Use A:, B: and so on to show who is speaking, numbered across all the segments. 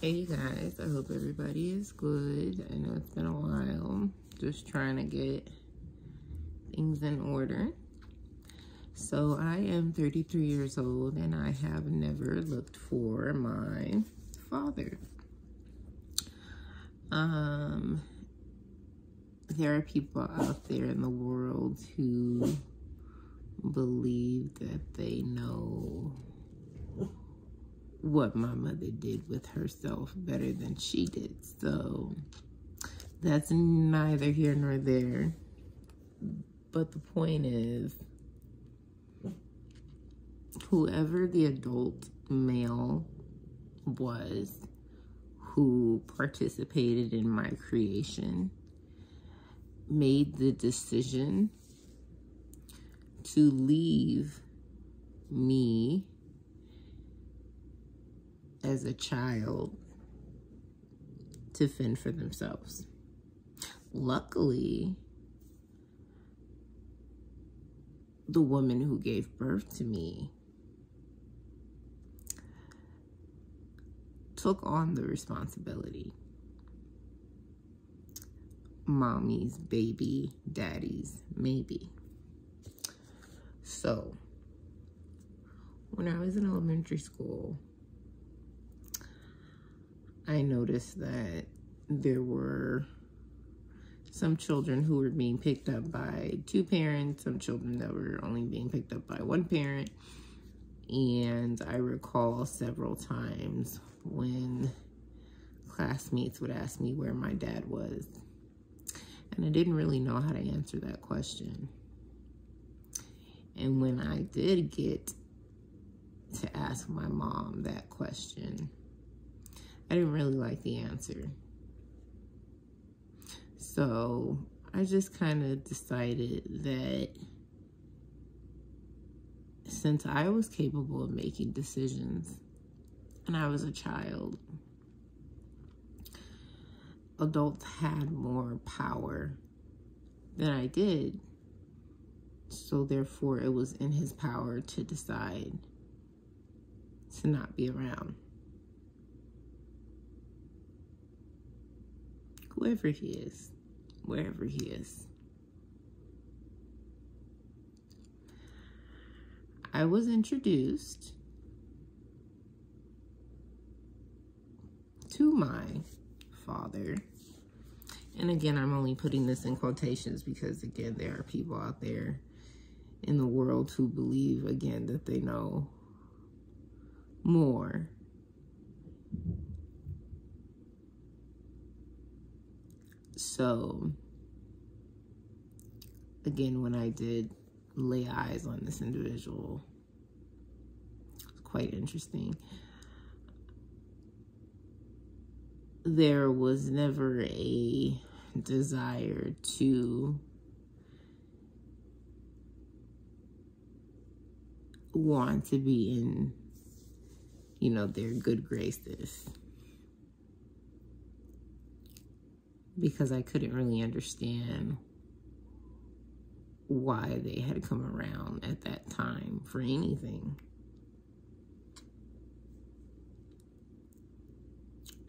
A: Hey you guys, I hope everybody is good. I know it's been a while, just trying to get things in order. So I am 33 years old and I have never looked for my father. There are people out there in the world who believe that they know what my mother did with herself better than she did. So that's neither here nor there. But the point is, whoever the adult male was who participated in my creation made the decision to leave me as a child to fend for themselves. Luckily, the woman who gave birth to me took on the responsibility. Mommy's baby, daddy's maybe. So, when I was in elementary school, I noticed that there were some children who were being picked up by two parents, some children that were only being picked up by one parent. And I recall several times when classmates would ask me where my dad was. And I didn't really know how to answer that question. And when I did get to ask my mom that question, I didn't really like the answer. So I just kind of decided that since I was capable of making decisions and I was a child, adults had more power than I did. So therefore it was in his power to decide to not be around. Whoever he is, wherever he is. I was introduced to my father. And again, I'm only putting this in quotations because, again, there are people out there in the world who believe, again, that they know more. So, again, when I did lay eyes on this individual, it was quite interesting. There was never a desire to want to be in, their good graces, because I couldn't really understand why they had come around at that time for anything.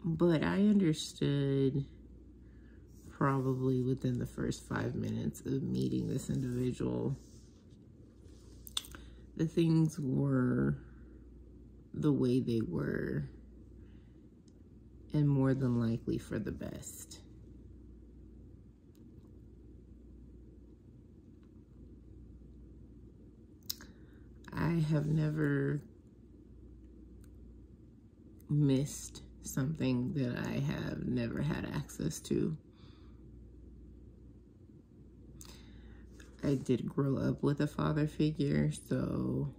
A: But I understood probably within the first 5 minutes of meeting this individual that things were the way they were, and more than likely for the best. I have never missed something that I have never had access to. I did grow up with a father figure, so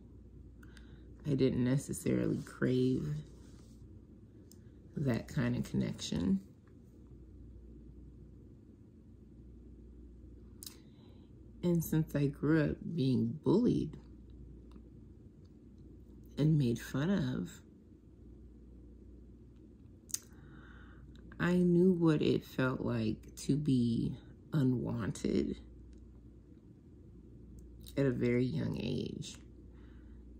A: I didn't necessarily crave that kind of connection. And since I grew up being bullied and made fun of, I knew what it felt like to be unwanted at a very young age.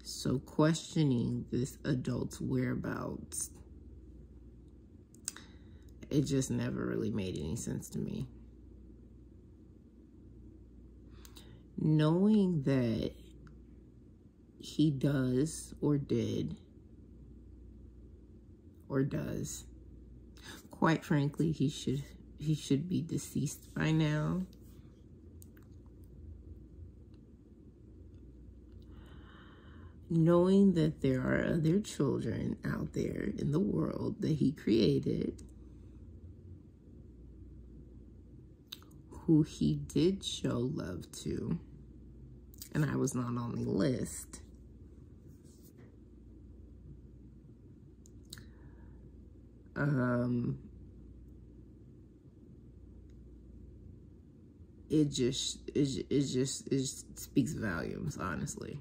A: So questioning this adult's whereabouts it just never really made any sense to me. Knowing that he does or did or does, quite frankly, he should be deceased by now. Knowing that there are other children out there in the world that he created who he did show love to, and I was not on the list. It speaks volumes, honestly.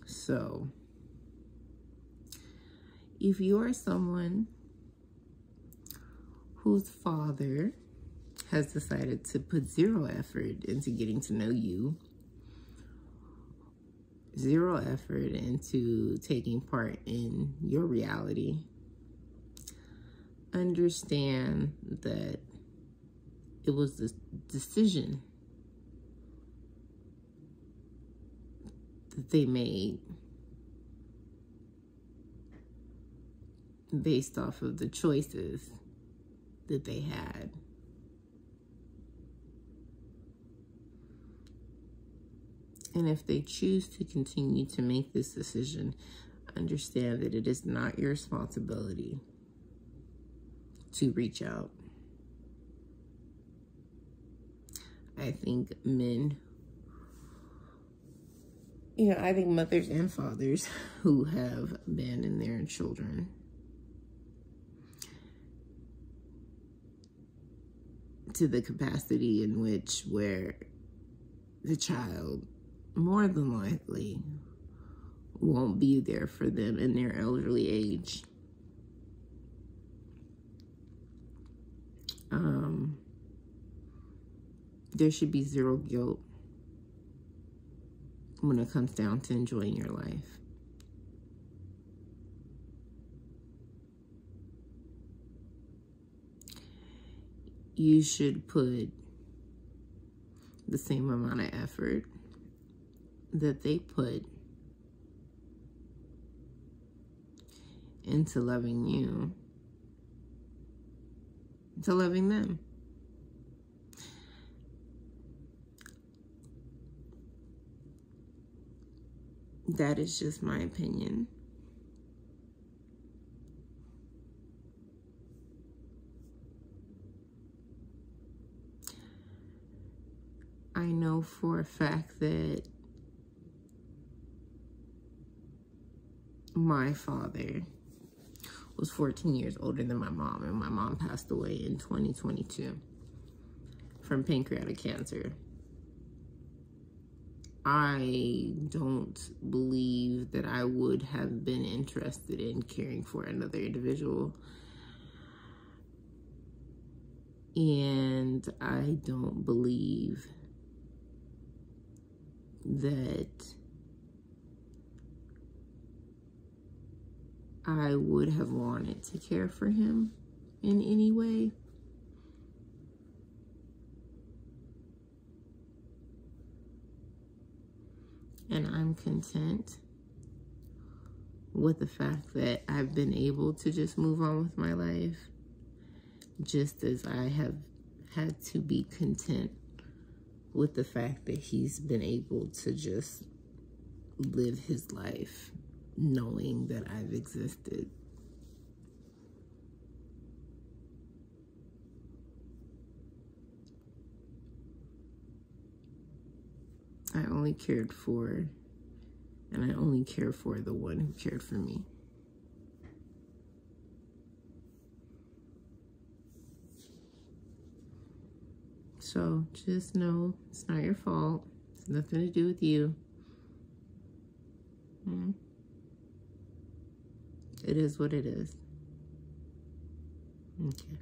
A: So, if you are someone whose father has decided to put zero effort into getting to know you, zero effort into taking part in your reality, understand that it was the decision that they made based off of the choices that they had. And if they choose to continue to make this decision, understand that it is not your responsibility to reach out. I think men, I think mothers and fathers who have abandoned their children to the capacity in which where the child more than likely won't be there for them in their elderly age. There should be zero guilt when it comes down to enjoying your life. You should put the same amount of effort that they put into loving you, to loving them. That is just my opinion. I know for a fact that my father was 14 years older than my mom, and my mom passed away in 2022 from pancreatic cancer. I don't believe that I would have been interested in caring for another individual. And I don't believe that I would have wanted to care for him in any way. And I'm content with the fact that I've been able to just move on with my life, just as I have had to be content with the fact that he's been able to just live his life knowing that I've existed. I only cared for, and I only care for the one who cared for me. So just know it's not your fault. It's nothing to do with you. It is what it is. Okay.